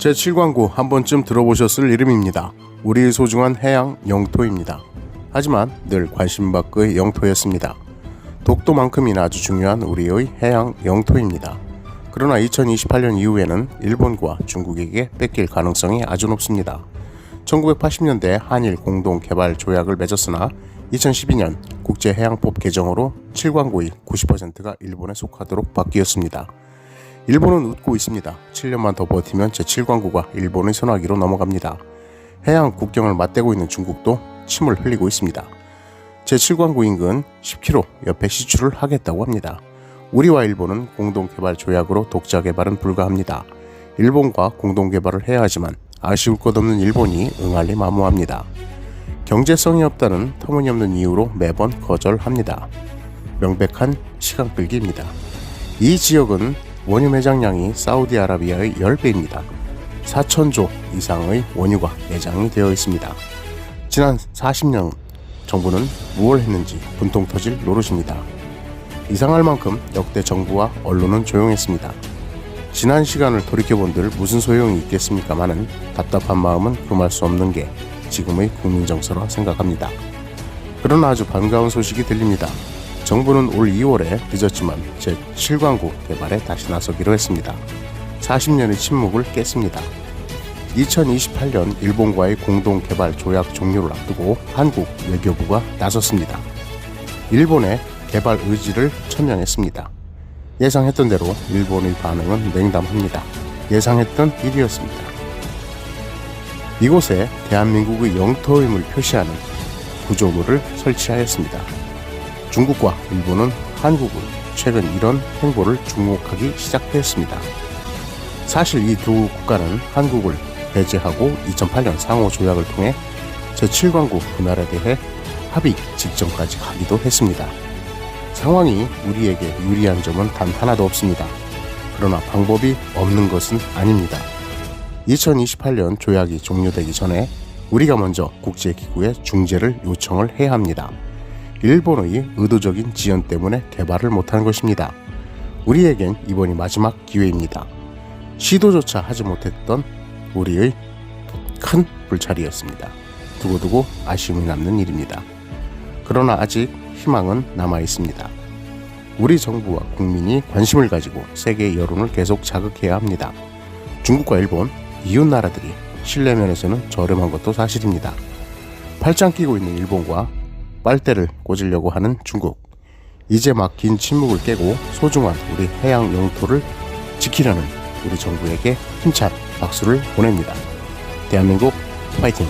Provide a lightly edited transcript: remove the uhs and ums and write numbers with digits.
제7광구 한 번쯤 들어보셨을 이름입니다. 우리 소중한 해양 영토입니다. 하지만 늘 관심 밖의 영토였습니다. 독도만큼이나 아주 중요한 우리의 해양 영토입니다. 그러나 2028년 이후에는 일본과 중국에게 뺏길 가능성이 아주 높습니다. 1980년대 한일 공동개발 조약을 맺었으나 2012년 국제해양법 개정으로 7광구의 90%가 일본에 속하도록 바뀌었습니다. 일본은 웃고 있습니다. 7년만 더 버티면 제7광구가 일본의 손아귀로 넘어갑니다. 해양 국경을 맞대고 있는 중국도 침을 흘리고 있습니다. 제7광구 인근 10km 옆에 시추를 하겠다고 합니다. 우리와 일본은 공동개발 조약으로 독자 개발은 불가합니다. 일본과 공동개발을 해야 하지만 아쉬울 것 없는 일본이 응할리 만무합니다. 경제성이 없다는 터무니없는 이유로 매번 거절합니다. 명백한 시간 끌기입니다. 이 지역은 원유 매장량이 사우디아라비아의 10배입니다. 4천조 이상의 원유가 매장이 되어 있습니다. 지난 40년 정부는 무엇을 했는지 분통 터질 노릇입니다. 이상할 만큼 역대 정부와 언론은 조용했습니다. 지난 시간을 돌이켜본들 무슨 소용이 있겠습니까마는 답답한 마음은 금할 수 없는 게 지금의 국민 정서라 생각합니다. 그러나 아주 반가운 소식이 들립니다. 정부는 올 2월에 늦었지만 제7광구 개발에 다시 나서기로 했습니다. 40년의 침묵을 깼습니다. 2028년 일본과의 공동개발 조약 종료를 앞두고 한국 외교부가 나섰습니다. 일본의 개발 의지를 천명했습니다. 예상했던 대로 일본의 반응은 냉담합니다. 예상했던 일이었습니다. 이곳에 대한민국의 영토임을 표시하는 구조물을 설치하였습니다. 중국과 일본은 한국은 최근 이런 행보를 주목하기 시작했습니다. 사실 이 두 국가는 한국을 배제하고 2008년 상호 조약을 통해 제7광구 분할에 대해 합의 직전까지 가기도 했습니다. 상황이 우리에게 유리한 점은 단 하나도 없습니다. 그러나 방법이 없는 것은 아닙니다. 2028년 조약이 종료되기 전에 우리가 먼저 국제기구에 중재를 요청을 해야 합니다. 일본의 의도적인 지연 때문에 개발을 못한 것입니다. 우리에겐 이번이 마지막 기회입니다. 시도조차 하지 못했던 우리의 큰 불찰이었습니다. 두고두고 아쉬움이 남는 일입니다. 그러나 아직 희망은 남아 있습니다. 우리 정부와 국민이 관심을 가지고 세계 여론을 계속 자극해야 합니다. 중국과 일본, 이웃 나라들이 신뢰면에서는 저렴한 것도 사실입니다. 팔짱 끼고 있는 일본과 빨대를 꽂으려고 하는 중국, 이제 막 긴 침묵을 깨고 소중한 우리 해양 영토를 지키려는 우리 정부에게 힘찬 박수를 보냅니다. 대한민국 파이팅!